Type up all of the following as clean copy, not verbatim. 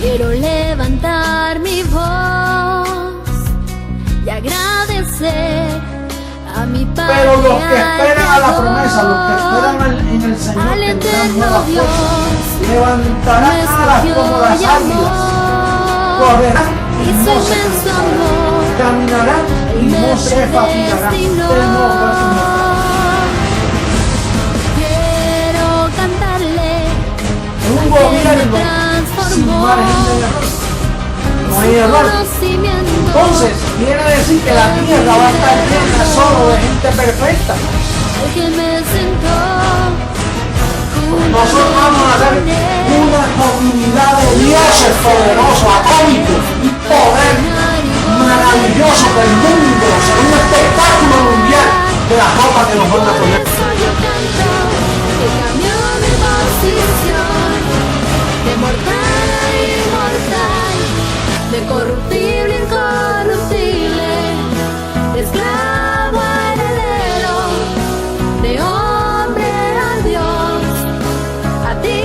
Quiero levantar mi voz y agradecer a mi Padre. Pero los que esperan a la promesa, los que esperan en el Señor, tendrán nueva fuerza, levantarán alas como las águilas, correrán y no se cansarán, caminarán y no se fatigarán. Quiero cantarle Un gobierno sin margen de error. No hay error. Entonces, quiere decir que la tierra va a estar llena solo de gente perfecta. Nosotros vamos a ser una comunidad de dioses poderosos, atómicos y poder maravilloso del mundo, será un espectáculo mundial de la ropa que nos van a poner. De mortal a inmortal, de corruptible a incorruptible, de esclavo a heredero, de hombre a Dios, a ti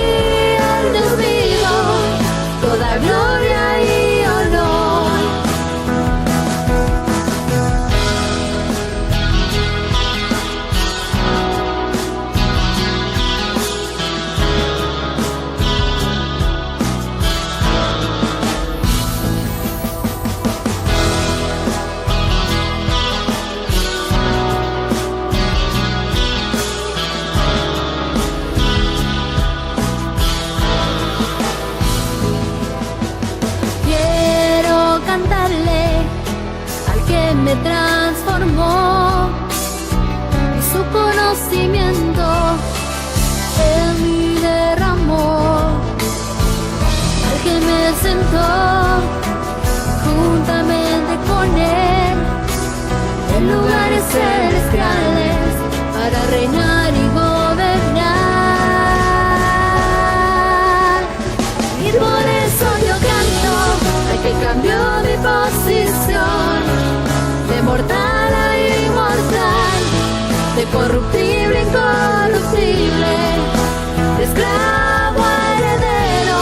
al Dios vivo, toda gloria y honor. Me transformó y su conocimiento en mí derramó, al que me sentó juntamente con él en lugares celestiales para reinar y gobernar. Y por eso yo canto al que cambió mi posición, de mortal a inmortal, de corruptible a incorruptible, de esclavo a heredero,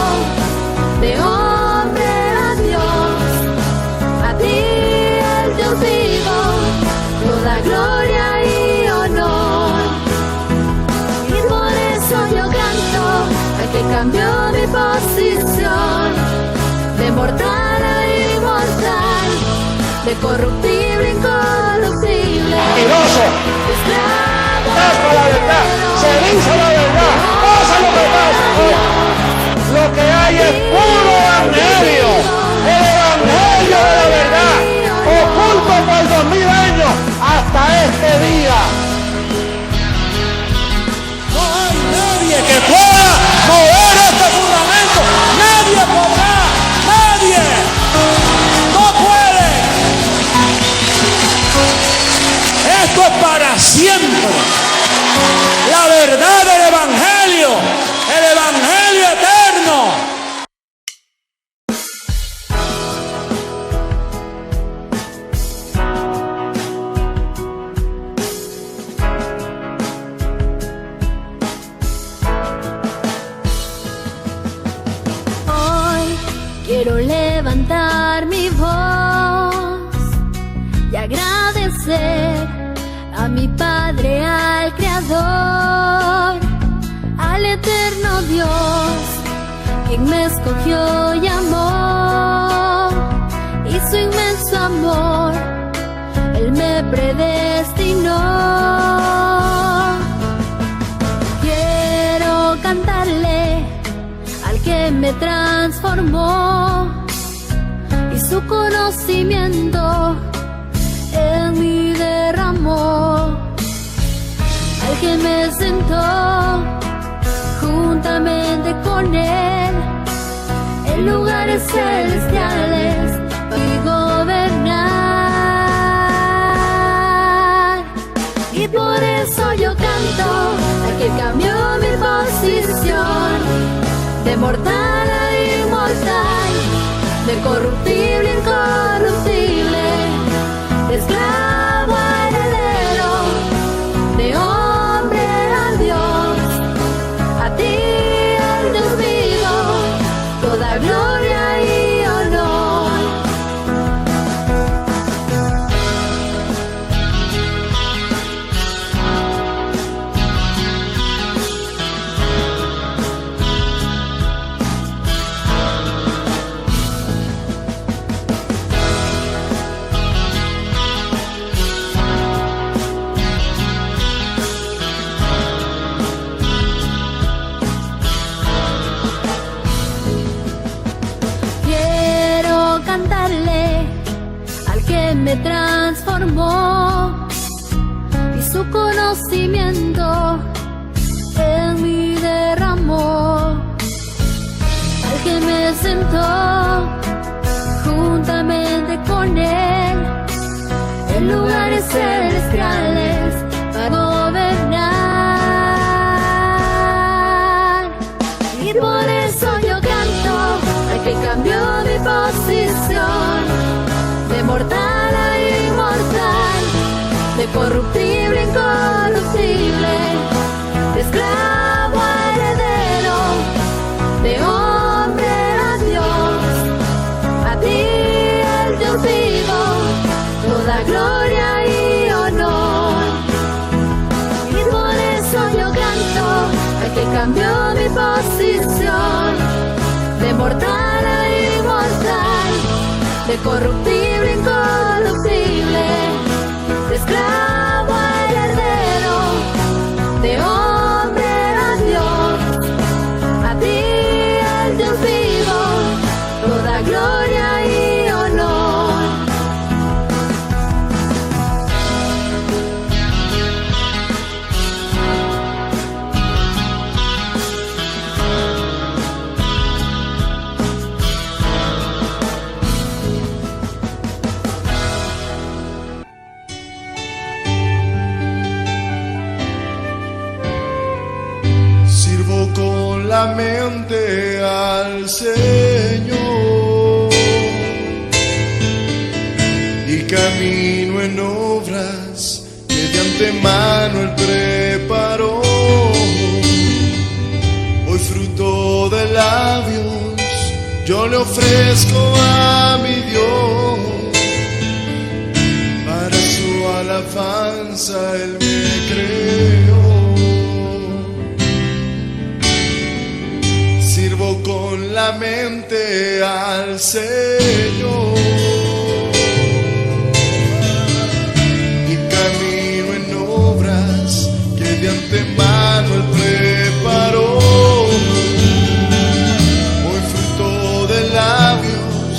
de hombre a Dios, a ti el Dios vivo, toda gloria y honor. Y por eso yo canto al que cambió mi posición, de mortal a inmortal, de corruptible a incorruptible. Mentiroso. Tapa la verdad, se dice la verdad, pasa lo que pasa. Lo que hay es puro evangelio, el evangelio de la verdad, oculto por 2000 años hasta este día. No hay nadie que pueda mover este fundamento, nadie podrá, nadie. Esto es para siempre. La verdad del evangelio, el evangelio eterno. Hoy quiero levantar mi voz y agradecer a mi Padre, al Creador, al eterno Dios, quien me escogió y amó, y su inmenso amor, Él me predestinó. Quiero cantarle al que me transformó, y su conocimiento en mí derramó, al que me sentó juntamente con él en lugares celestiales y gobernar. Y por eso yo canto al que cambió mi posición, de mortal a inmortal, de corruptible a incorruptible, de esclavo a heredero, de hombre a Dios, a ti el Dios vivo, toda gloria me transformó y su conocimiento en mí derramó. Al que me sentó juntamente con él en lugares celestiales para gobernar. Y por eso yo canto al que cambió mi posición de mortal a inmortal, de corruptible a incorruptible, de esclavo a heredero, de hombre a Dios. A ti el Dios vivo, toda gloria y honor. Y por eso yo canto al que cambió mi posición de mortal a inmortal, de corruptible a incorruptible, de esclavo a heredero, de hombre a Dios. A ti el Dios vivo, toda gloria y honor. Sirvo con la mente al Señor y camino en obras que de antemano Él preparó. Hoy fruto de labios yo le ofrezco a mi Dios, para su alabanza Él me creó. Sirvo con la mente al Señor y camino en obras que de antemano Él preparó. Hoy fruto de labios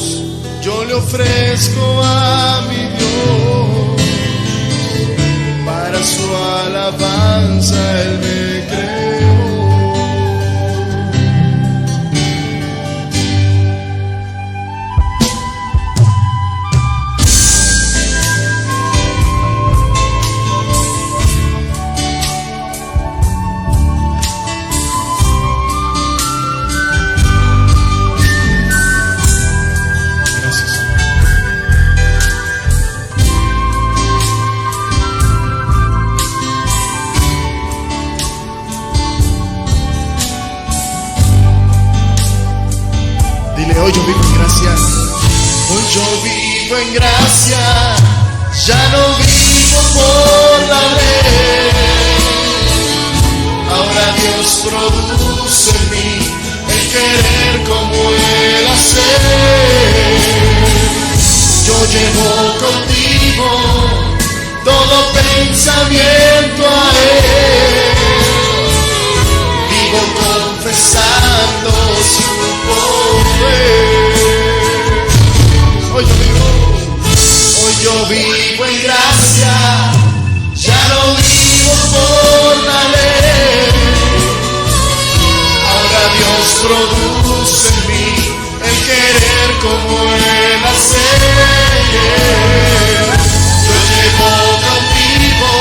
yo le ofrezco a mi Dios, para su alabanza Él me creó. Hoy yo vivo en gracia, hoy yo vivo en gracia, ya no vivo por la ley. Ahora Dios produce en mí el querer como el hacer. Yo llevo contigo todo pensamiento a Él, vivo confesando su poder. Hoy yo vivo en gracia, ya no vivo por la ley. Ahora Dios produce en mí el querer como el hacer. Yo llevo contigo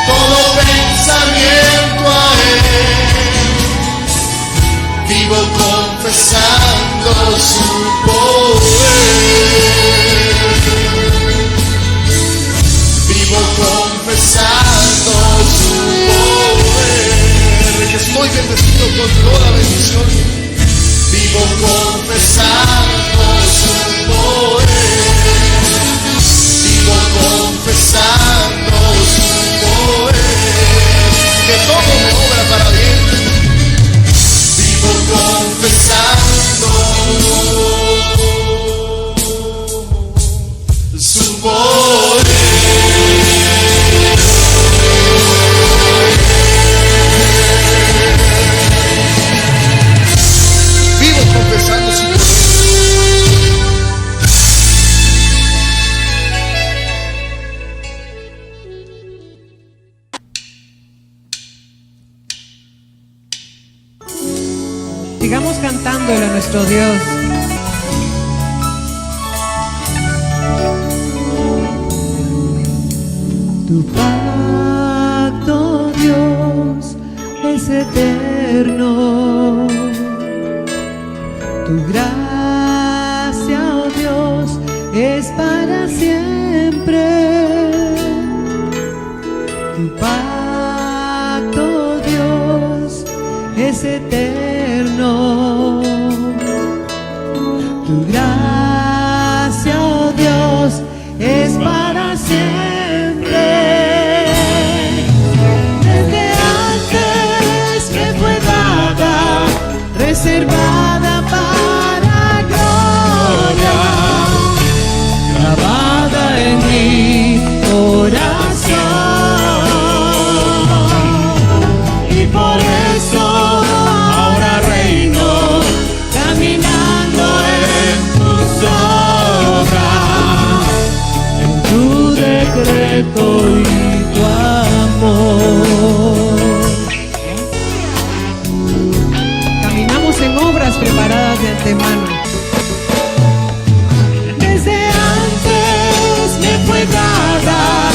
todo pensamiento a Él, vivo confesando su poder, vivo confesando su poder, que estoy bendecido con toda bendición, vivo confesando su poder, vivo confesando su poder, que todo me obra para bien. Vivo confesando su poder. cantándole a nuestro Dios. Tu pacto, Dios, es eterno. Tu gracia, oh Dios, es para siempre. Tu pacto, Dios, es eterno. Tu gracia, oh Dios, es para siempre. Desde antes me fue dada, reservada para gloria, grabada en mi corazón. Y por eso ahora reino, caminando en tus obras, en tu decreto y tu amor. Caminamos en obras preparadas de antemano. Desde antes me fue dada,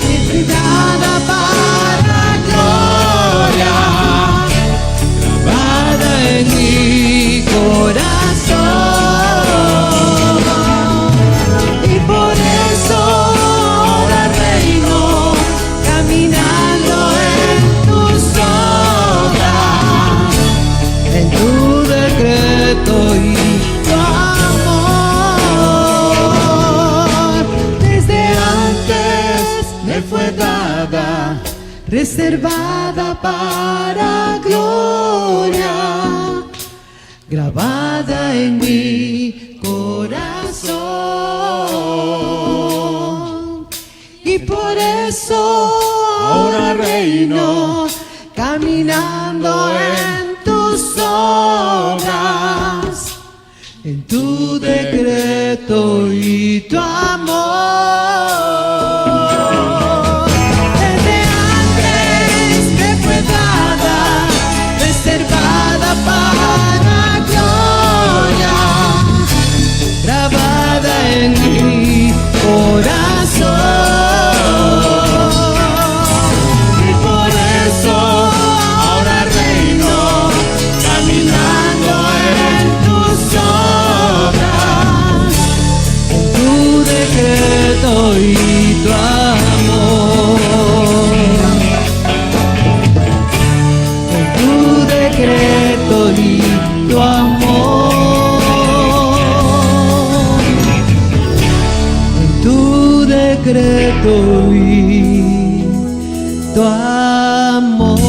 entregada para gloria, grabada en mi corazón. Y por eso ahora reino, caminando en tus obras, en tu decreto y tu amor. Desde antes me fue dada, reservada para gloria, grabada en mi corazón. Y por eso ahora reino, caminando en tus obras, en tu decreto y tu amor. Desde antes me fue dada, reservada para gloria, grabada en mi corazón. Y por eso ahora reino, caminando en tus obras, en tu decreto y tu amor. En tu decreto y tu amor. En tu decreto y tu amor.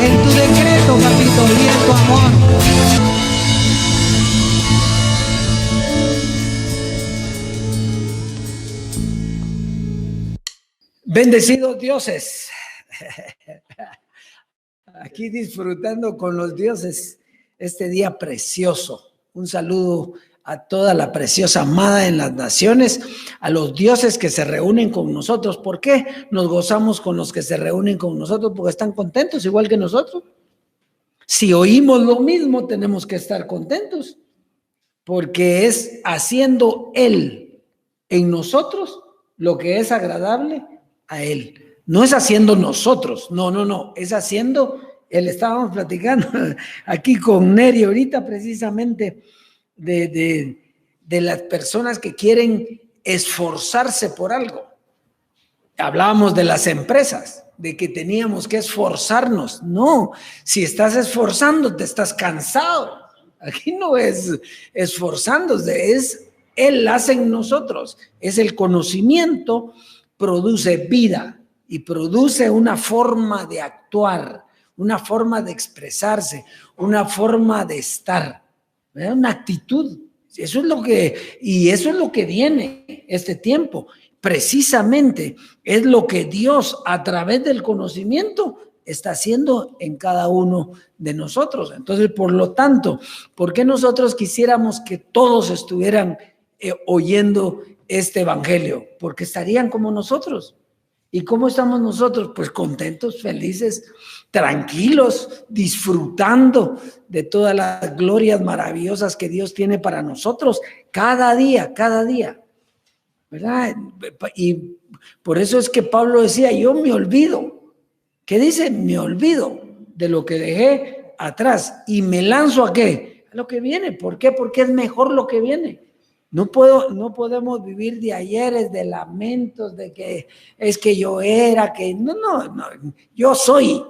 En tu decreto, papito, y en tu amor. Bendecidos dioses, aquí disfrutando con los dioses este día precioso. Un saludo a toda la preciosa amada en las naciones, a los dioses que se reúnen con nosotros. ¿Por qué nos gozamos con los que se reúnen con nosotros? Porque están contentos igual que nosotros. Si oímos lo mismo, tenemos que estar contentos, porque es haciendo Él en nosotros lo que es agradable a Él. No es haciendo nosotros, no, es haciendo Él. Estábamos platicando aquí con Neri ahorita precisamente de las personas que quieren esforzarse por algo. Hablábamos de las empresas, de que teníamos que esforzarnos. No, si estás esforzándote, estás cansado. Aquí no es esforzándose, es Él hace en nosotros. Es el conocimiento, produce vida y produce una forma de actuar, una forma de expresarse, una forma de estar, ¿verdad? Una actitud. Eso es lo que viene este tiempo. Precisamente es lo que Dios a través del conocimiento está haciendo en cada uno de nosotros. Entonces, por lo tanto, ¿por qué nosotros quisiéramos que todos estuvieran oyendo este evangelio? Porque estarían como nosotros. ¿Y cómo estamos nosotros? Pues contentos, felices, tranquilos, disfrutando de todas las glorias maravillosas que Dios tiene para nosotros cada día, ¿verdad? Y por eso es que Pablo decía, yo me olvido. ¿Qué dice? Me olvido de lo que dejé atrás y me lanzo ¿a qué? A lo que viene. ¿Por qué? Porque es mejor lo que viene. No podemos vivir de ayeres, de lamentos, de que es que yo era, que no, yo soy,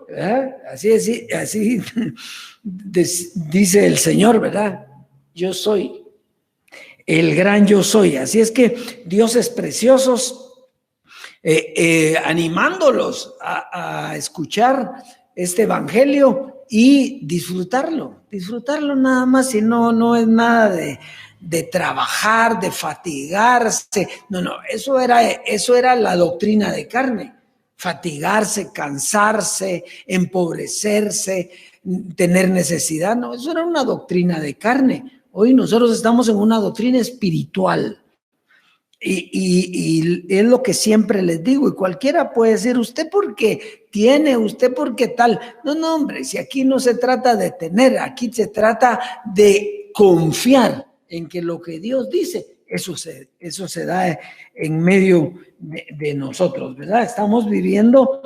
¿verdad? Así dice el Señor, ¿verdad? Yo soy, el gran yo soy. Así es que dioses preciosos, animándolos a escuchar este evangelio y disfrutarlo nada más, y no es nada de trabajar, de fatigarse, no, eso era la doctrina de carne, fatigarse, cansarse, empobrecerse, tener necesidad, no, eso era una doctrina de carne. Hoy nosotros estamos en una doctrina espiritual. Y es lo que siempre les digo, y cualquiera puede decir, usted porque tiene, usted porque tal. No, hombre, si aquí no se trata de tener, aquí se trata de confiar en que lo que Dios dice, eso se da en medio de nosotros, ¿verdad? Estamos viviendo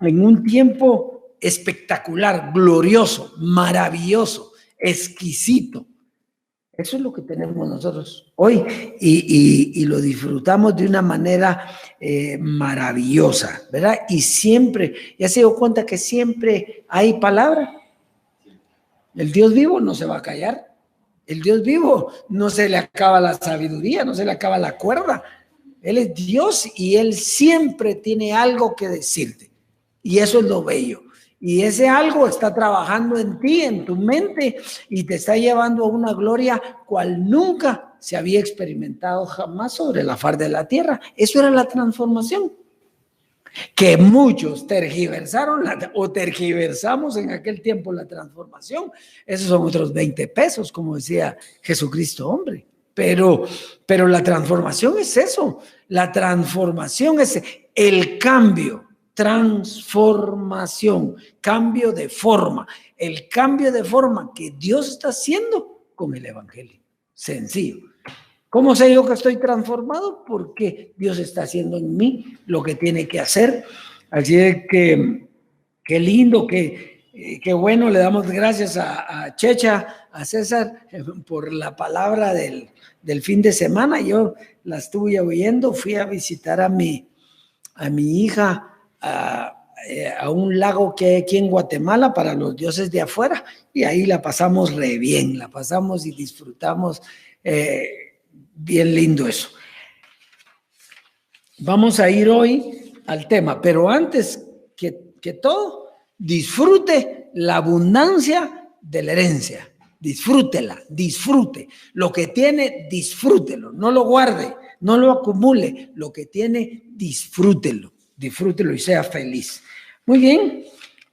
en un tiempo espectacular, glorioso, maravilloso, exquisito. Eso es lo que tenemos nosotros hoy y lo disfrutamos de una manera maravillosa, ¿verdad? Y siempre, ya se dio cuenta que siempre hay palabra. El Dios vivo no se va a callar. El Dios vivo no se le acaba la sabiduría, no se le acaba la cuerda. Él es Dios y Él siempre tiene algo que decirte. Y eso es lo bello. Y ese algo está trabajando en ti, en tu mente, y te está llevando a una gloria cual nunca se había experimentado jamás sobre la faz de la tierra. Eso era la transformación. Que muchos tergiversaron o tergiversamos en aquel tiempo la transformación. Esos son otros 20 pesos, como decía Jesucristo, hombre. Pero la transformación es eso. La transformación es el cambio. Transformación, cambio de forma, el cambio de forma que Dios está haciendo con el evangelio, sencillo. ¿Cómo sé yo que estoy transformado? Porque Dios está haciendo en mí lo que tiene que hacer. Así es que qué lindo, qué bueno, le damos gracias a Checha, a César, por la palabra del fin de semana. Yo la estuve oyendo, fui a visitar a mi hija a un lago que hay aquí en Guatemala para los dioses de afuera, y ahí la pasamos re bien, la pasamos y disfrutamos bien lindo eso. Vamos a ir hoy al tema, pero antes que todo, disfrute la abundancia de la herencia, disfrútela, disfrute lo que tiene, disfrútelo, no lo guarde, no lo acumule, lo que tiene, disfrútelo y sea feliz. Muy bien,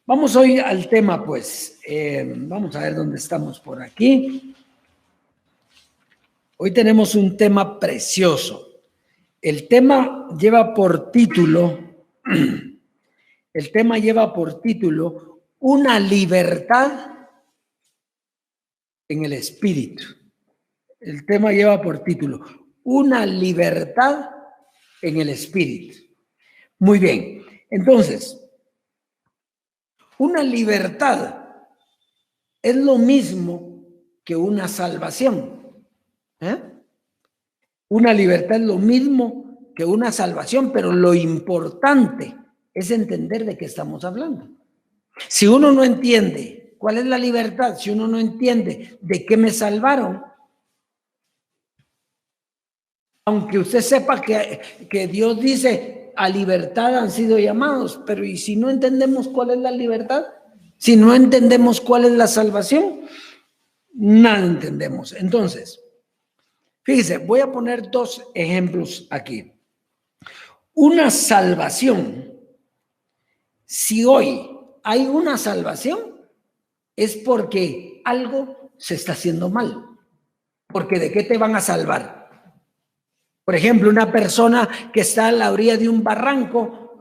vamos hoy al tema, pues. Vamos a ver dónde estamos por aquí. Hoy tenemos un tema precioso. El tema lleva por título, una libertad en el espíritu. El tema lleva por título, una libertad en el espíritu. Muy bien, entonces, una libertad es lo mismo que una salvación. Una libertad es lo mismo que una salvación, pero lo importante es entender de qué estamos hablando. Si uno no entiende cuál es la libertad, si uno no entiende de qué me salvaron, aunque usted sepa que Dios dice, a libertad han sido llamados, pero ¿y si no entendemos cuál es la libertad? Si no entendemos cuál es la salvación, nada entendemos. Entonces, fíjese, voy a poner dos ejemplos aquí. Una salvación, si hoy hay una salvación, es porque algo se está haciendo mal. Porque ¿de qué te van a salvar? Por ejemplo, una persona que está a la orilla de un barranco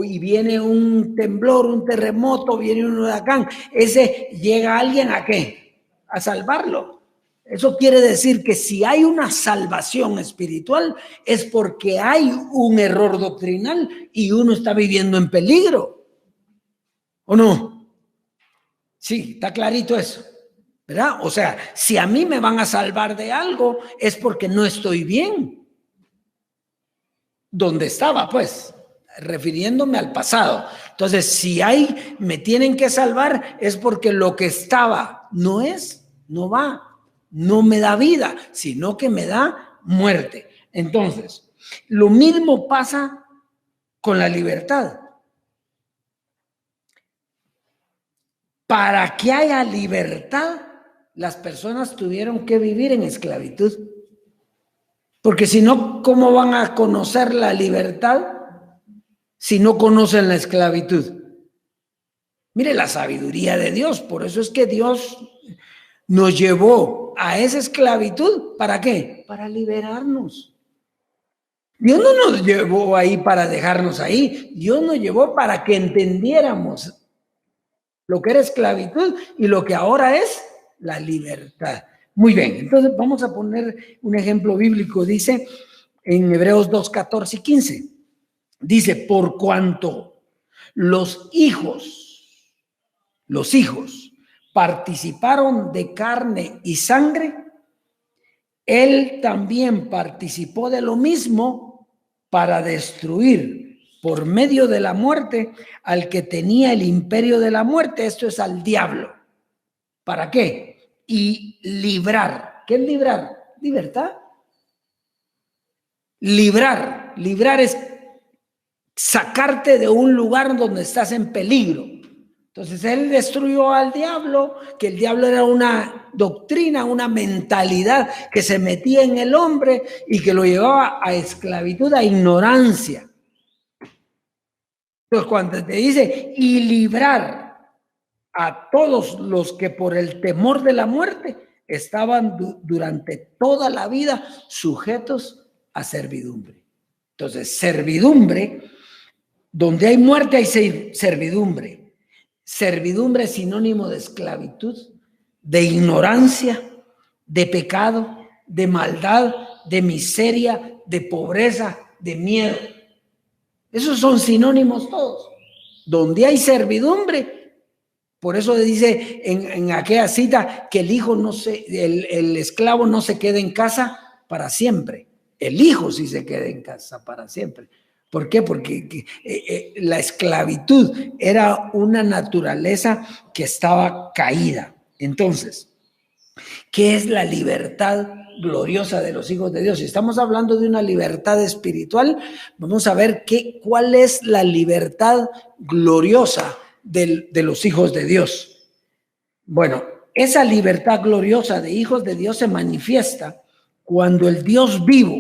y viene un temblor, un terremoto, viene un huracán, ese llega alguien ¿a qué? A salvarlo. Eso quiere decir que si hay una salvación espiritual es porque hay un error doctrinal y uno está viviendo en peligro. ¿O no? Sí, está clarito eso, ¿verdad? O sea, si a mí me van a salvar de algo es porque no estoy bien. Donde estaba, pues, refiriéndome al pasado. Entonces, si me tienen que salvar es porque lo que estaba no va, no me da vida, sino que me da muerte. Entonces, lo mismo pasa con la libertad. Para que haya libertad, las personas tuvieron que vivir en esclavitud. Porque si no, ¿cómo van a conocer la libertad si no conocen la esclavitud? Mire la sabiduría de Dios. Por eso es que Dios nos llevó a esa esclavitud. ¿Para qué? Para liberarnos. Dios no nos llevó ahí para dejarnos ahí. Dios nos llevó para que entendiéramos lo que era esclavitud y lo que ahora es la libertad. Muy bien, entonces vamos a poner un ejemplo bíblico. Dice en Hebreos 2, 14 y 15. Dice, por cuanto los hijos participaron de carne y sangre, él también participó de lo mismo para destruir por medio de la muerte al que tenía el imperio de la muerte, esto es al diablo. ¿Para qué? Y librar. ¿Qué es librar? Libertad. Librar es sacarte de un lugar donde estás en peligro. Entonces él destruyó al diablo, que el diablo era una doctrina, una mentalidad que se metía en el hombre y que lo llevaba a esclavitud, a ignorancia. Entonces cuando te dice y librar a todos los que por el temor de la muerte estaban durante toda la vida sujetos a servidumbre. Entonces, servidumbre, donde hay muerte hay servidumbre. Servidumbre es sinónimo de esclavitud, de ignorancia, de pecado, de maldad, de miseria, de pobreza, de miedo. Esos son sinónimos todos. Donde hay servidumbre. Por eso dice en aquella cita que el esclavo no se queda en casa para siempre. El hijo sí se queda en casa para siempre. ¿Por qué? Porque la esclavitud era una naturaleza que estaba caída. Entonces, ¿qué es la libertad gloriosa de los hijos de Dios? Si estamos hablando de una libertad espiritual, vamos a ver cuál es la libertad gloriosa de los hijos de Dios. Bueno, esa libertad gloriosa de hijos de Dios se manifiesta cuando el Dios vivo,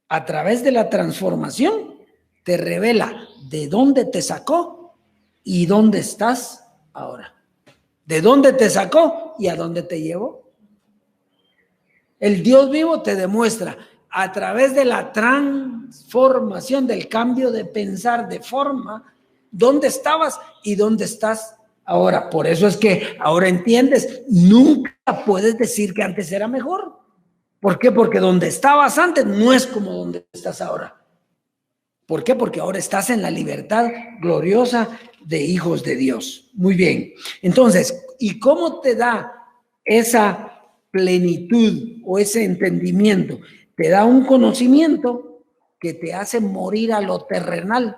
a través de la transformación, te revela de dónde te sacó y dónde estás ahora. De dónde te sacó y a dónde te llevó. El Dios vivo te demuestra a través de la transformación, del cambio de pensar, de forma, dónde estabas y dónde estás ahora. Por eso es que ahora entiendes, nunca puedes decir que antes era mejor. ¿Por qué? Porque donde estabas antes no es como donde estás ahora. ¿Por qué? Porque ahora estás en la libertad gloriosa de hijos de Dios. Muy bien. Entonces, ¿y cómo te da esa plenitud o ese entendimiento? Te da un conocimiento que te hace morir a lo terrenal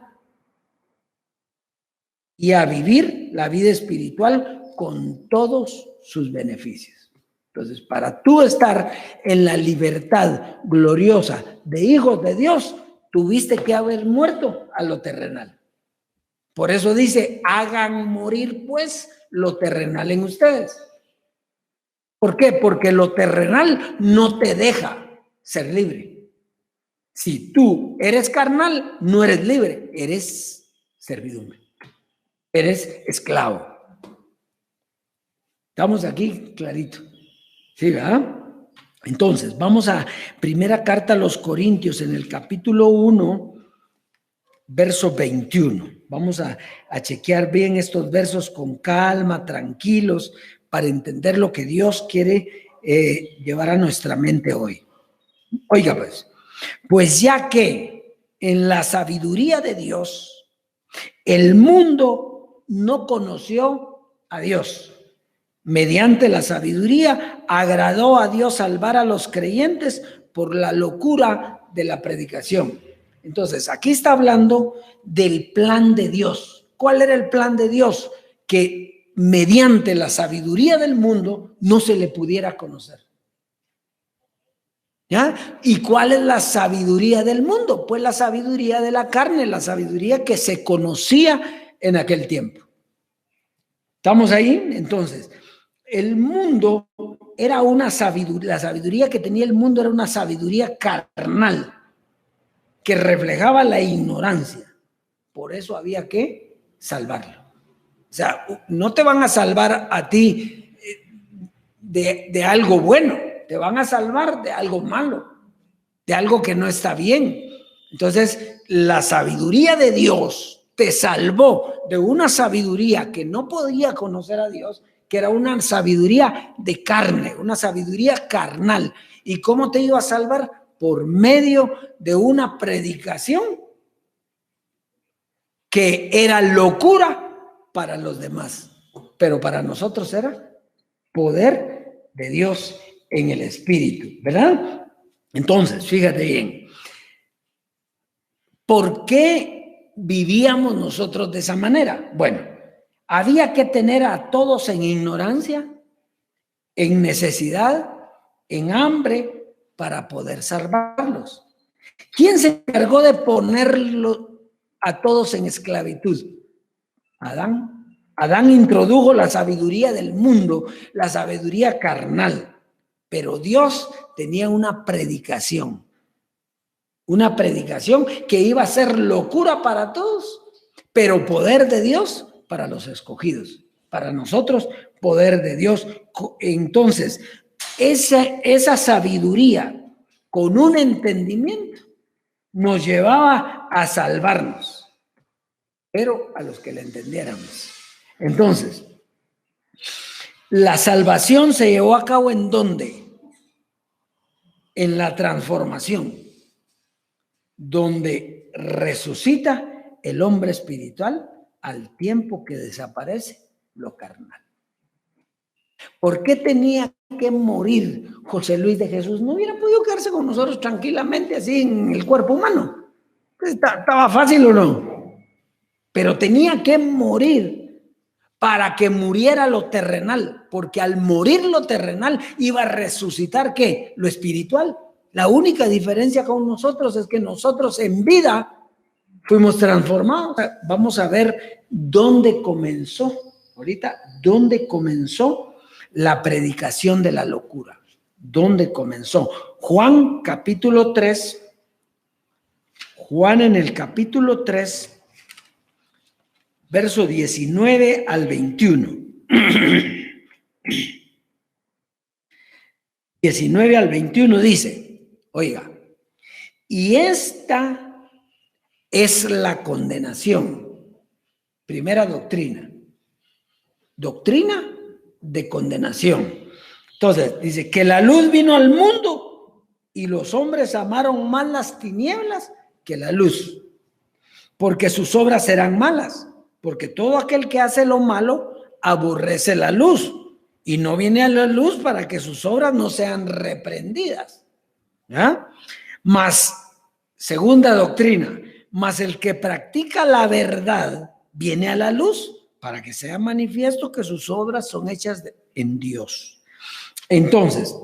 y a vivir la vida espiritual con todos sus beneficios. Entonces, para tú estar en la libertad gloriosa de hijos de Dios, tuviste que haber muerto a lo terrenal. Por eso dice, hagan morir pues lo terrenal en ustedes. ¿Por qué? Porque lo terrenal no te deja ser libre. Si tú eres carnal, no eres libre, eres servidumbre. Eres esclavo. Estamos aquí clarito. ¿Sí, verdad? Entonces, vamos a primera carta a los Corintios en el capítulo 1, verso 21. Vamos a chequear bien estos versos con calma, tranquilos, para entender lo que Dios quiere llevar a nuestra mente hoy. Oiga pues ya que en la sabiduría de Dios, el mundo no conoció a Dios. Mediante la sabiduría agradó a Dios salvar a los creyentes por la locura de la predicación. Entonces, aquí está hablando del plan de Dios. ¿Cuál era el plan de Dios? Que mediante la sabiduría del mundo no se le pudiera conocer. ¿Ya? ¿Y cuál es la sabiduría del mundo? Pues la sabiduría de la carne, la sabiduría que se conocía en aquel tiempo. ¿Estamos ahí? Entonces, el mundo era una sabiduría, la sabiduría que tenía el mundo era una sabiduría carnal que reflejaba la ignorancia. Por eso había que salvarlo. O sea, no te van a salvar a ti de algo bueno, te van a salvar de algo malo, de algo que no está bien. Entonces, la sabiduría de Dios te salvó de una sabiduría que no podía conocer a Dios, que era una sabiduría de carne, una sabiduría carnal. ¿Y cómo te iba a salvar? Por medio de una predicación que era locura para los demás, pero para nosotros era poder de Dios en el Espíritu, ¿verdad? Entonces, fíjate bien, ¿por qué vivíamos nosotros de esa manera? Bueno, había que tener a todos en ignorancia, en necesidad, en hambre, para poder salvarlos. ¿Quién se encargó de ponerlo a todos en esclavitud? Adán. Adán introdujo la sabiduría del mundo, la sabiduría carnal, pero Dios tenía una predicación que iba a ser locura para todos, pero poder de Dios para los escogidos, para nosotros, poder de Dios. Entonces, esa sabiduría con un entendimiento nos llevaba a salvarnos, pero a los que la entendiéramos. Entonces, la salvación se llevó a cabo ¿en dónde? En la transformación, donde resucita el hombre espiritual al tiempo que desaparece lo carnal. ¿Por qué tenía que morir José Luis de Jesús? No hubiera podido quedarse con nosotros tranquilamente así en el cuerpo humano. ¿Estaba fácil o no? Pero tenía que morir para que muriera lo terrenal, porque al morir lo terrenal iba a resucitar ¿qué? Lo espiritual. La única diferencia con nosotros es que nosotros en vida fuimos transformados. Vamos a ver dónde comenzó, ahorita, dónde comenzó la predicación de la locura. ¿Dónde comenzó? Juan capítulo 3, Juan en el capítulo 3, verso 19 al 21. 19 al 21 dice, oiga, y esta es la condenación. Primera doctrina. Doctrina de condenación. Entonces, dice que la luz vino al mundo y los hombres amaron más las tinieblas que la luz, porque sus obras eran malas. Porque todo aquel que hace lo malo aborrece la luz y no viene a la luz para que sus obras no sean reprendidas. ¿Ya? Mas, segunda doctrina, mas el que practica la verdad viene a la luz para que sea manifiesto que sus obras son hechas en Dios. Entonces,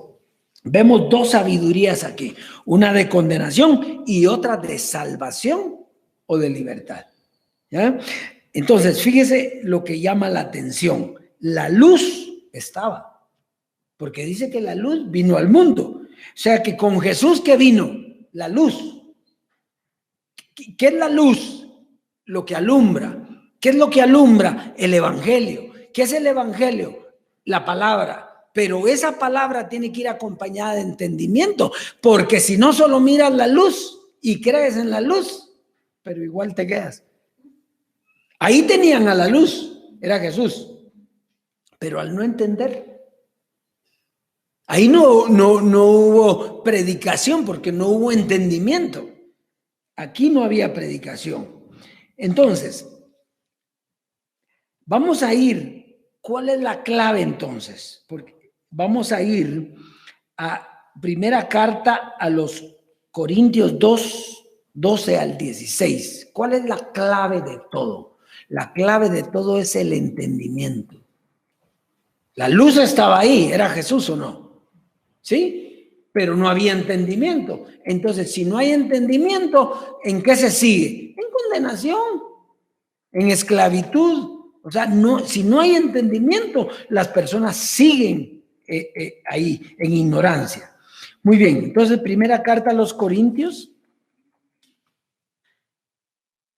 vemos dos sabidurías aquí, una de condenación y otra de salvación o de libertad. ¿Ya? Entonces, fíjese lo que llama la atención. La luz estaba, porque dice que la luz vino al mundo. O sea que con Jesús que vino, la luz. ¿Qué es la luz? Lo que alumbra. ¿Qué es lo que alumbra? El evangelio. ¿Qué es el evangelio? La palabra. pero esa palabra tiene que ir acompañada de entendimiento, porque si no solo miras la luz y crees en la luz, pero igual te quedas. Ahí tenían a la luz, era Jesús, pero al no entender, ahí no hubo predicación porque no hubo entendimiento. Aquí no había predicación. Entonces, vamos a ir, ¿cuál es la clave entonces? Porque vamos a ir a primera carta a los Corintios 2, 12 al 16. ¿Cuál es la clave de todo? La clave de todo es el entendimiento. La luz estaba ahí, ¿era Jesús o no? ¿Sí? Pero no había entendimiento. Entonces, si no hay entendimiento, ¿en qué se sigue? En condenación, en esclavitud. O sea, si no hay entendimiento, las personas siguen ahí en ignorancia. Muy bien, entonces primera carta a los Corintios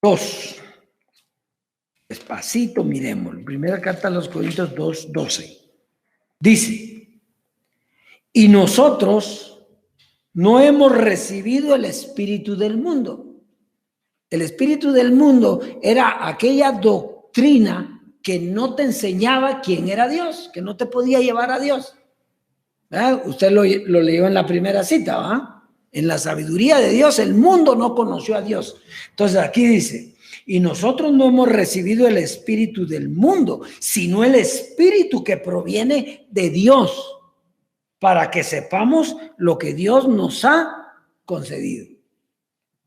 2. Despacito, miremoslo. Primera carta a los Corintios 2, 12. Dice, y nosotros no hemos recibido el espíritu del mundo. El espíritu del mundo era aquella doctrina que no te enseñaba quién era Dios, que no te podía llevar a Dios. ¿Verdad? Usted lo leyó en la primera cita, ¿verdad? En la sabiduría de Dios, el mundo no conoció a Dios. Entonces aquí dice, y nosotros no hemos recibido el espíritu del mundo, sino el espíritu que proviene de Dios, para que sepamos lo que Dios nos ha concedido.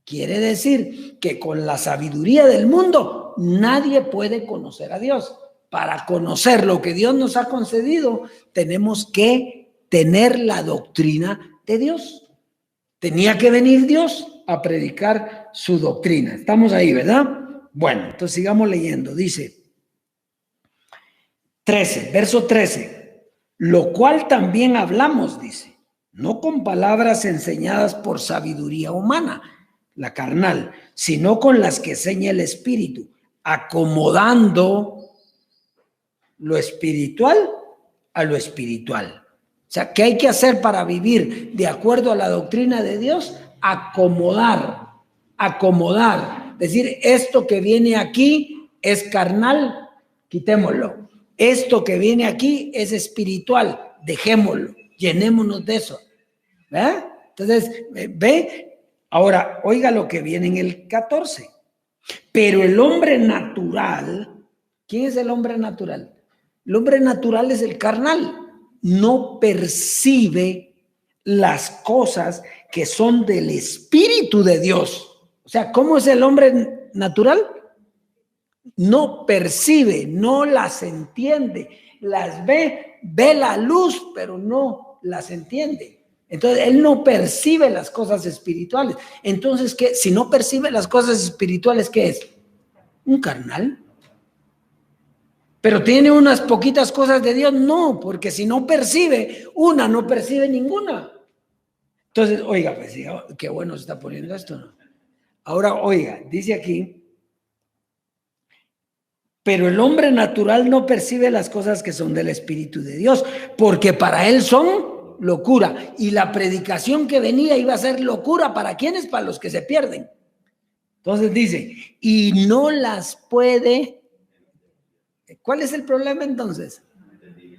Quiere decir que con la sabiduría del mundo nadie puede conocer a Dios. Para conocer lo que Dios nos ha concedido, tenemos que tener la doctrina de Dios. Tenía que venir Dios a predicar su doctrina. Estamos ahí, ¿verdad? Bueno, entonces sigamos leyendo. Dice 13, verso 13. Lo cual también hablamos, dice, no con palabras enseñadas por sabiduría humana, la carnal, sino con las que enseña el Espíritu, acomodando lo espiritual a lo espiritual. O sea, ¿qué hay que hacer para vivir de acuerdo a la doctrina de Dios? Acomodar. Decir, esto que viene aquí es carnal, quitémoslo. Esto que viene aquí es espiritual, dejémoslo, llenémonos de eso. ¿Verdad? Entonces, ve, ahora, oiga lo que viene en el 14. Pero el hombre natural, ¿quién es el hombre natural? El hombre natural es el carnal. No percibe las cosas que son del Espíritu de Dios. O sea, ¿cómo es el hombre natural? No percibe, no las entiende, las ve la luz, pero no las entiende. Entonces, él no percibe las cosas espirituales. Entonces, ¿qué? Si no percibe las cosas espirituales, ¿qué es? Un carnal. Pero tiene unas poquitas cosas de Dios, no, porque si no percibe una, no percibe ninguna. Entonces, oiga, pues, qué bueno se está poniendo esto, ¿no? Ahora, oiga, dice aquí, pero el hombre natural no percibe las cosas que son del Espíritu de Dios, porque para él son locura. Y la predicación que venía iba a ser locura. ¿Para quiénes? Para los que se pierden. Entonces dice, y no las puede. ¿Cuál es el problema entonces?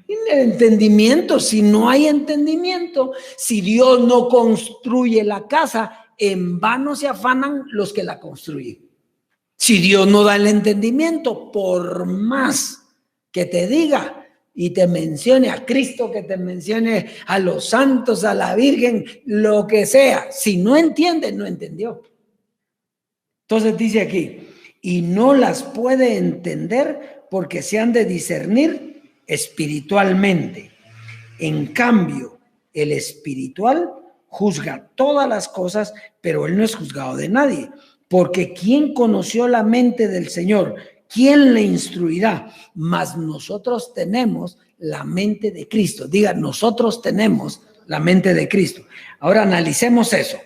El entendimiento. Si no hay entendimiento, si Dios no construye la casa, en vano se afanan los que la construyen. Si Dios no da el entendimiento, por más que te diga y te mencione a Cristo, que te mencione a los santos, a la Virgen, lo que sea, si no entiende, no entendió. Entonces dice aquí, y no las puede entender porque se han de discernir espiritualmente. En cambio, el espiritual juzga todas las cosas, pero él no es juzgado de nadie. Porque ¿quién conoció la mente del Señor? ¿Quién le instruirá? Mas nosotros tenemos la mente de Cristo. Diga, nosotros tenemos la mente de Cristo. Ahora analicemos eso.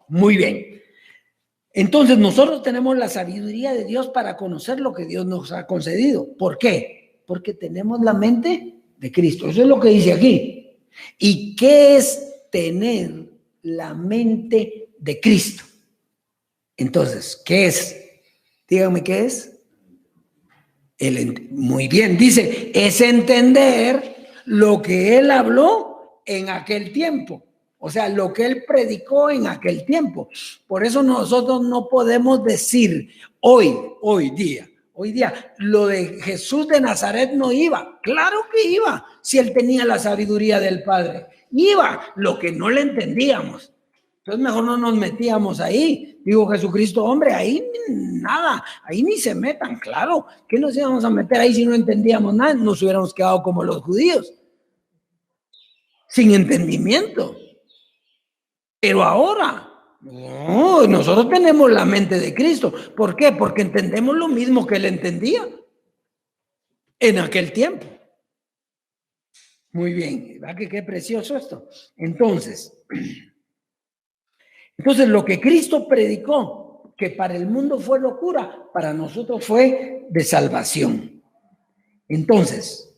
Muy bien. Entonces nosotros tenemos la sabiduría de Dios para conocer lo que Dios nos ha concedido. ¿Por qué? Porque tenemos la mente de Cristo. Eso es lo que dice aquí. ¿Y qué es tener la mente de Cristo? Entonces, ¿qué es? Díganme qué es. Muy bien, dice, es entender lo que él habló en aquel tiempo. O sea, lo que él predicó en aquel tiempo. Por eso nosotros no podemos decir hoy día, lo de Jesús de Nazaret no iba. Claro que iba, si él tenía la sabiduría del Padre. Iba, lo que no le entendíamos. Entonces mejor no nos metíamos ahí. Digo, Jesucristo, hombre, ahí nada, ahí ni se metan. Claro, ¿qué nos íbamos a meter ahí si no entendíamos nada? Nos hubiéramos quedado como los judíos, sin entendimiento. Pero ahora, no, nosotros tenemos la mente de Cristo. ¿Por qué? Porque entendemos lo mismo que él entendía en aquel tiempo. Muy bien, ¿verdad que qué precioso esto? Entonces, lo que Cristo predicó, que para el mundo fue locura, para nosotros fue de salvación. Entonces,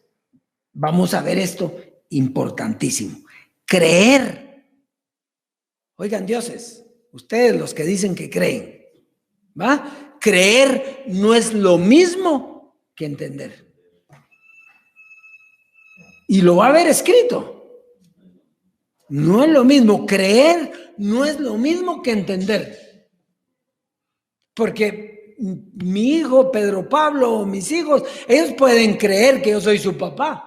vamos a ver esto importantísimo. Creer. Oigan, dioses, ustedes los que dicen que creen, ¿va? Creer no es lo mismo que entender. Y lo va a haber escrito. No es lo mismo. Creer no es lo mismo que entender. Porque mi hijo, Pedro Pablo, o mis hijos, ellos pueden creer que yo soy su papá.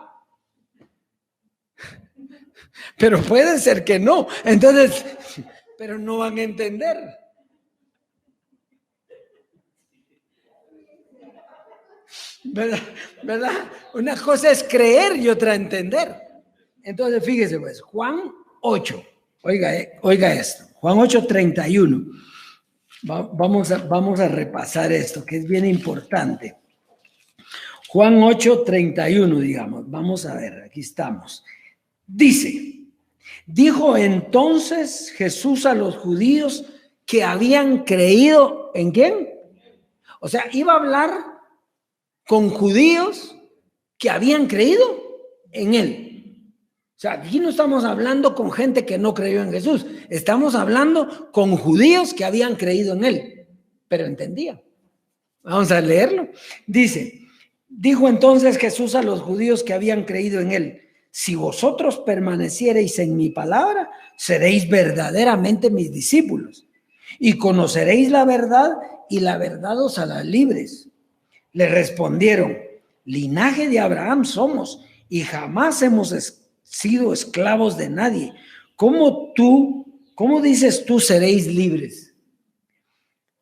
Pero puede ser que no. Entonces, pero no van a entender. ¿Verdad? Una cosa es creer y otra entender. Entonces, fíjese pues, Juan 8. Oiga esto. Juan 8:31. Vamos a repasar esto, que es bien importante. Juan 8:31, digamos. Vamos a ver, aquí estamos. Dice, dijo entonces Jesús a los judíos que habían creído ¿en quién? O sea, iba a hablar con judíos que habían creído en él. O sea, aquí no estamos hablando con gente que no creyó en Jesús. Estamos hablando con judíos que habían creído en él, pero entendían. Vamos a leerlo. Dice, dijo entonces Jesús a los judíos que habían creído en él, si vosotros permaneciereis en mi palabra, seréis verdaderamente mis discípulos y conoceréis la verdad y la verdad os hará libres. Le respondieron, linaje de Abraham somos y jamás hemos sido esclavos de nadie. ¿Cómo dices tú seréis libres?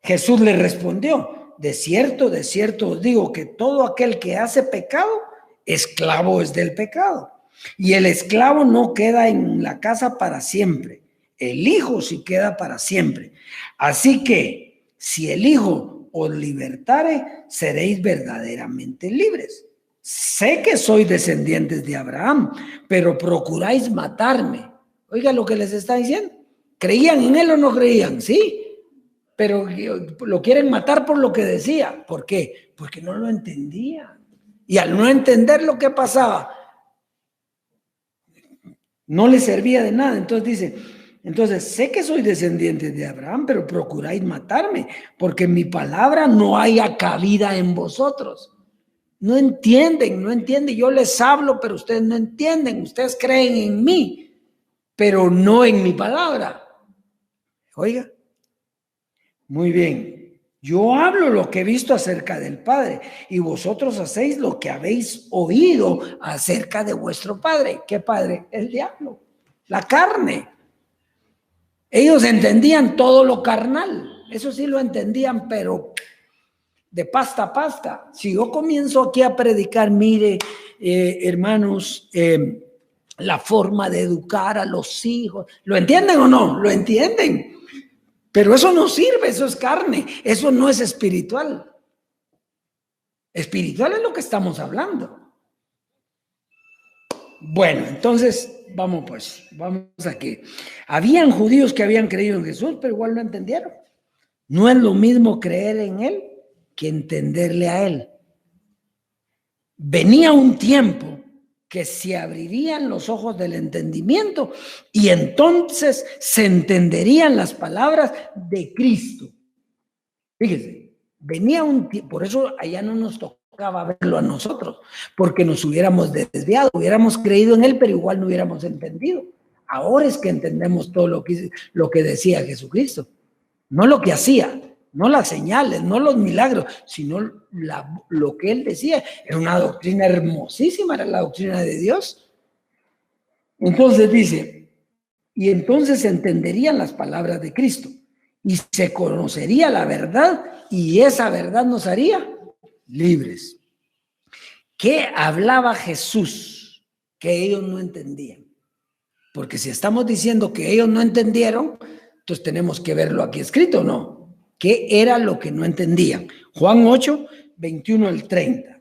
Jesús le respondió, de cierto os digo que todo aquel que hace pecado, esclavo es del pecado. Y el esclavo no queda en la casa para siempre. El Hijo sí queda para siempre. Así que si el Hijo os libertare, seréis verdaderamente libres. Sé que sois descendientes de Abraham, pero procuráis matarme. Oiga lo que les está diciendo. ¿Creían en él o no creían? Sí, pero lo quieren matar por lo que decía. ¿Por qué? Porque no lo entendían. Y al no entender lo que pasaba, no le servía de nada. Entonces dice, entonces sé que soy descendiente de Abraham, pero procuráis matarme, porque mi palabra no haya cabida en vosotros. No entienden. Yo les hablo, pero ustedes no entienden. Ustedes creen en mí, pero no en mi palabra. Oiga, muy bien. Yo hablo lo que he visto acerca del Padre y vosotros hacéis lo que habéis oído acerca de vuestro padre. ¿Qué padre? El diablo, la carne. Ellos entendían todo lo carnal. Eso sí lo entendían, pero de pasta a pasta. Si yo comienzo aquí a predicar, mire, hermanos, la forma de educar a los hijos, ¿lo entienden o no? Lo entienden. Pero eso no sirve, eso es carne, eso no es espiritual. Espiritual es lo que estamos hablando. Bueno, entonces, vamos aquí. Habían judíos que habían creído en Jesús, pero igual no entendieron. No es lo mismo creer en él que entenderle a él. Venía un tiempo que se abrirían los ojos del entendimiento y entonces se entenderían las palabras de Cristo. Fíjese, venía un tiempo, por eso allá no nos tocaba verlo a nosotros, porque nos hubiéramos desviado, hubiéramos creído en él, pero igual no hubiéramos entendido. Ahora es que entendemos todo lo que decía Jesucristo, no lo que hacía, no las señales, no los milagros, sino lo que él decía. Era una doctrina hermosísima, era la doctrina de Dios. Entonces dice, y entonces se entenderían las palabras de Cristo y se conocería la verdad y esa verdad nos haría libres. ¿Qué hablaba Jesús que ellos no entendían? Porque si estamos diciendo que ellos no entendieron, entonces tenemos que verlo aquí escrito, ¿no? ¿Qué era lo que no entendían? Juan 8, 21 al 30.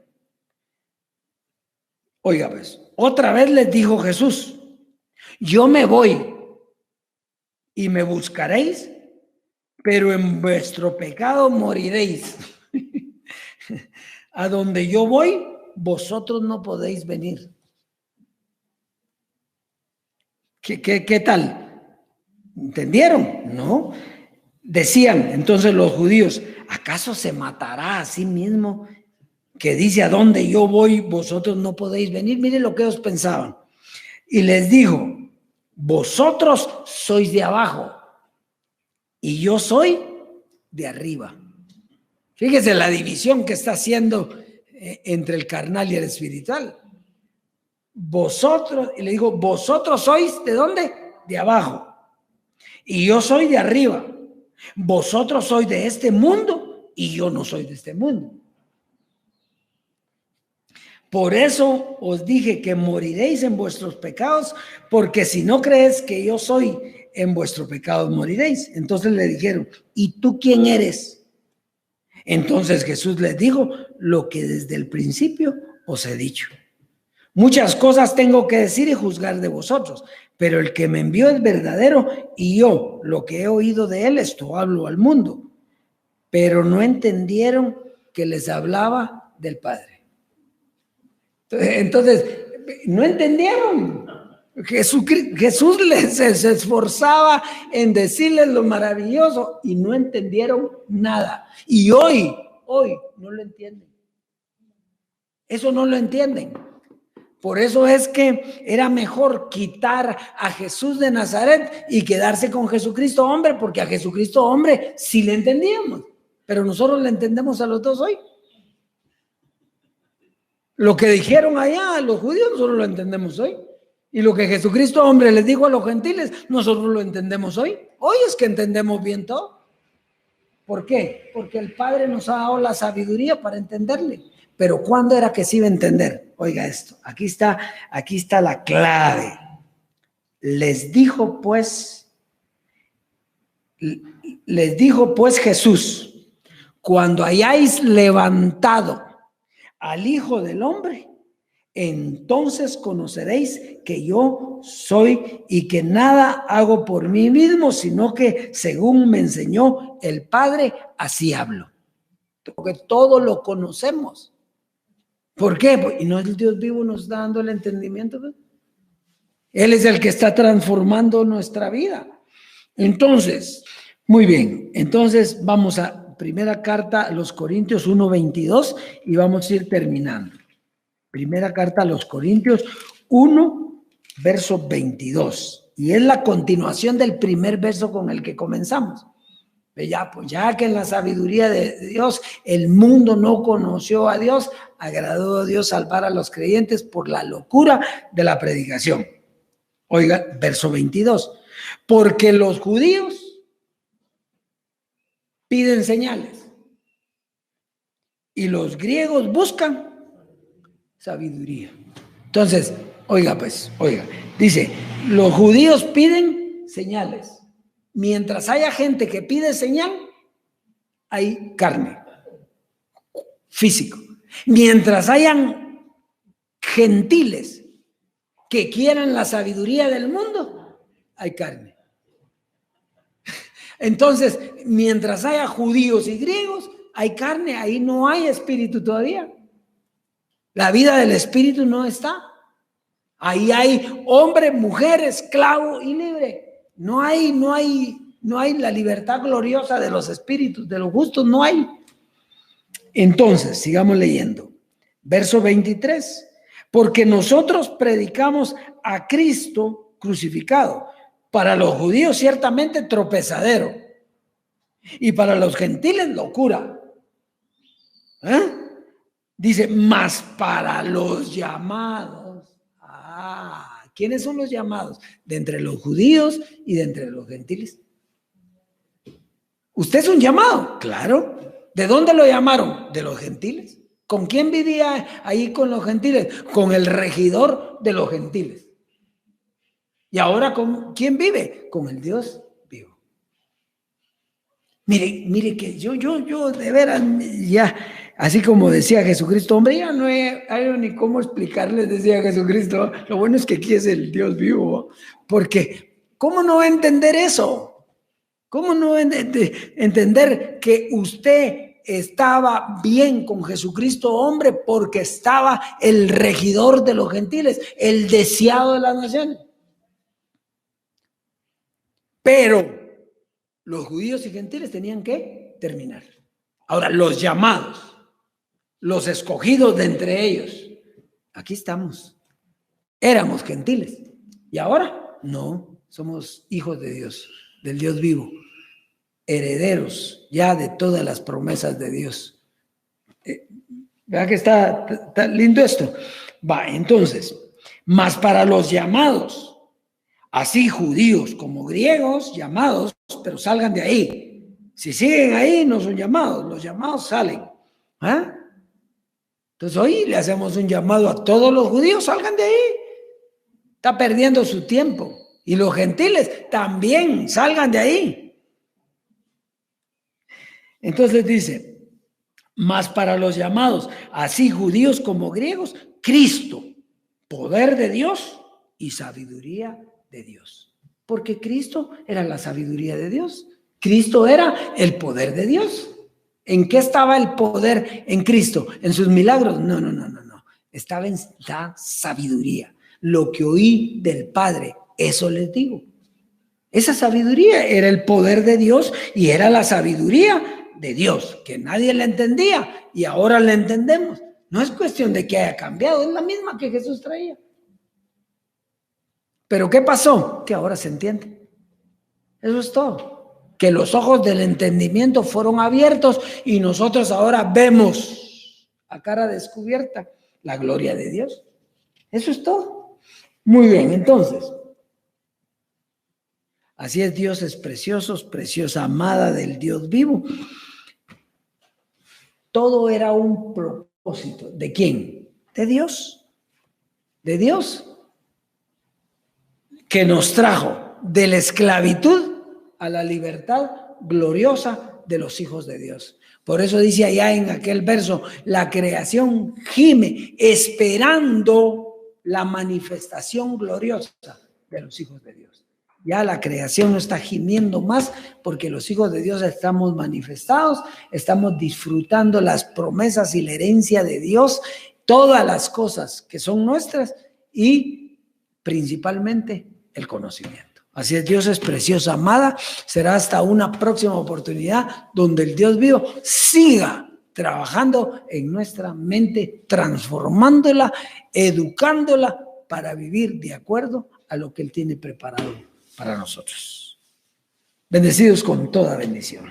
Oiga, pues, otra vez les dijo Jesús, yo me voy y me buscaréis, pero en vuestro pecado moriréis. A donde yo voy, vosotros no podéis venir. ¿Qué tal? ¿Entendieron? No. Decían entonces los judíos, ¿acaso se matará a sí mismo que dice a donde yo voy vosotros no podéis venir? Miren lo que ellos pensaban. Y les dijo, vosotros sois de abajo y yo soy de arriba. Fíjese la división que está haciendo entre el carnal y el espiritual. Vosotros, y le digo, vosotros sois ¿de dónde? De abajo. Y yo soy de arriba. Vosotros sois de este mundo y yo no soy de este mundo. Por eso os dije que moriréis en vuestros pecados, porque si no crees que yo soy, en vuestros pecados moriréis. Entonces le dijeron, ¿y tú quién eres? Entonces Jesús les dijo, lo que desde el principio os he dicho. Muchas cosas tengo que decir y juzgar de vosotros, pero el que me envió es verdadero y yo lo que he oído de él, esto hablo al mundo. Pero no entendieron que les hablaba del Padre. Entonces, no entendieron. Jesús se esforzaba en decirles lo maravilloso y no entendieron nada. Y hoy no lo entienden. Eso no lo entienden. Por eso es que era mejor quitar a Jesús de Nazaret y quedarse con Jesucristo hombre, porque a Jesucristo hombre sí le entendíamos, pero nosotros le entendemos a los dos hoy. Lo que dijeron allá a los judíos, nosotros lo entendemos hoy. Y lo que Jesucristo hombre les dijo a los gentiles, nosotros lo entendemos hoy. Hoy es que entendemos bien todo. ¿Por qué? Porque el Padre nos ha dado la sabiduría para entenderle. Pero ¿cuándo era que se iba a entender? Oiga esto, aquí está la clave. Les dijo pues Jesús, cuando hayáis levantado al Hijo del Hombre, entonces conoceréis que yo soy y que nada hago por mí mismo, sino que según me enseñó el Padre, así hablo. Porque todo lo conocemos. ¿Por qué? Y no es el Dios vivo nos está dando el entendimiento, ¿no? Él es el que está transformando nuestra vida. Entonces, muy bien. Entonces vamos a primera carta a los Corintios 1:22 y vamos a ir terminando. Primera carta a los Corintios 1, verso 22. Y es la continuación del primer verso con el que comenzamos. Ya que en la sabiduría de Dios el mundo no conoció a Dios, agradó a Dios salvar a los creyentes por la locura de la predicación. Oiga, verso 22. Porque los judíos piden señales y los griegos buscan sabiduría. Entonces, oiga, dice, los judíos piden señales. Mientras haya gente que pide señal, hay carne, físico. Mientras hayan gentiles que quieran la sabiduría del mundo, hay carne. Entonces, mientras haya judíos y griegos, hay carne, ahí no hay espíritu todavía. La vida del espíritu no está. Ahí hay hombre, mujer, esclavo y libre. No hay la libertad gloriosa de los espíritus, de los justos, no hay. Entonces, sigamos leyendo. Verso 23. Porque nosotros predicamos a Cristo crucificado. Para los judíos ciertamente tropezadero. Y para los gentiles locura. Dice, mas para los llamados. ¿Quiénes son los llamados? De entre los judíos y de entre los gentiles. ¿Usted es un llamado? Claro. ¿De dónde lo llamaron? De los gentiles. ¿Con quién vivía ahí con los gentiles? Con el regidor de los gentiles. ¿Y ahora con quién vive? Con el Dios vivo. Mire que yo de veras ya, así como decía Jesucristo, hombre, ya no hay ni cómo explicarles, decía Jesucristo. Lo bueno es que aquí es el Dios vivo, porque ¿cómo no va a entender eso? ¿Cómo no va a entender que usted estaba bien con Jesucristo hombre porque estaba el regidor de los gentiles, el deseado de las naciones? Pero los judíos y gentiles tenían que terminar. Ahora, los llamados, los escogidos de entre ellos, aquí estamos. Éramos gentiles y ahora no, somos hijos de Dios, del Dios vivo, herederos ya de todas las promesas de Dios. ¿Verdad que está lindo esto? Va, entonces, mas para los llamados, así judíos como griegos, llamados, pero salgan de ahí. Si siguen ahí, no son llamados, los llamados salen. Entonces hoy le hacemos un llamado a todos los judíos, salgan de ahí. Está perdiendo su tiempo. Y los gentiles también, salgan de ahí. Entonces dice, mas para los llamados, así judíos como griegos, Cristo, poder de Dios y sabiduría de Dios. Porque Cristo era la sabiduría de Dios. Cristo era el poder de Dios. ¿En qué estaba el poder en Cristo? ¿En sus milagros? No. Estaba en la sabiduría. Lo que oí del Padre, eso les digo. Esa sabiduría era el poder de Dios y era la sabiduría de Dios, que nadie la entendía y ahora la entendemos. No es cuestión de que haya cambiado, es la misma que Jesús traía. Pero ¿qué pasó? Que ahora se entiende. Eso es todo. Que los ojos del entendimiento fueron abiertos y nosotros ahora vemos a cara descubierta la gloria de Dios. Eso es todo. Muy bien, entonces. Así es, Dios es precioso, preciosa amada del Dios vivo. Todo era un propósito. ¿De quién? De Dios. De Dios. Que nos trajo de la esclavitud a la libertad gloriosa de los hijos de Dios. Por eso dice allá en aquel verso, la creación gime esperando la manifestación gloriosa de los hijos de Dios. Ya la creación no está gimiendo más porque los hijos de Dios estamos manifestados, estamos disfrutando las promesas y la herencia de Dios, todas las cosas que son nuestras y principalmente el conocimiento. Así es, Dios es preciosa, amada. Será hasta una próxima oportunidad donde el Dios vivo siga trabajando en nuestra mente, transformándola, educándola para vivir de acuerdo a lo que Él tiene preparado para nosotros. Bendecidos con toda bendición.